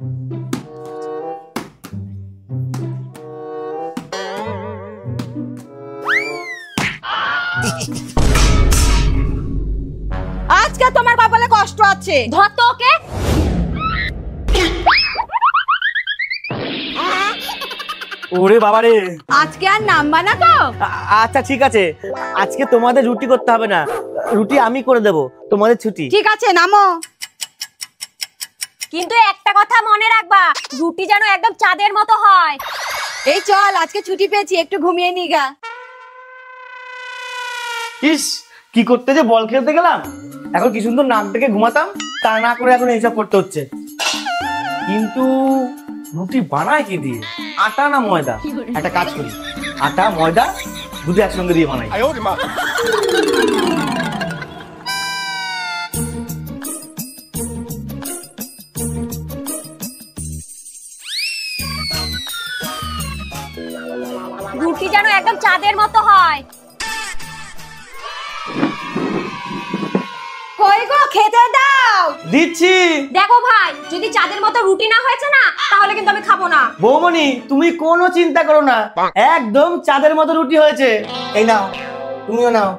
আজকে তোমার কপালে কষ্ট আছে, ধর তো ওকে। ওরে বাবা রে, আজকে আর নামবা না তো? আচ্ছা ঠিক আছে, আজকে তোমাদের রুটি করতে হবে না, রুটি আমি করে দেব, তোমাদের ছুটি। ঠিক আছে, নামো। কিন্তু একটা কথা মনে রাখবা, রুটি যেন একদম চাঁদের মতো হয়। এই চল, আজকে ছুটি পেয়েছি, একটু ঘুমিয়ে নিগা। ইস, কি করতে যে বল খেলতে গেলাম, এখন কি সুন্দর নাক ডেকে ঘুমাতাম, তা না করে এখন এইসব করতে হচ্ছে। কিন্তু রুটি বানায় কি দিয়ে, আটা না ময়দা? একটা কাজ করি, আটা ময়দা দুটো একসঙ্গে দিয়ে বানাই। রুটি যেন একদম চাঁদের মতো হয়। কই গো, খেতে দাও। দিচ্ছি। দেখো ভাই, যদি চাঁদের মতো রুটি না হয়েছে না, তাহলে কিন্তু আমি খাবো না। বৌমনি, তুমি কোনো চিন্তা করো না, একদম চাঁদের মতো রুটি হয়েছে। এই নাও, তুমিও নাও।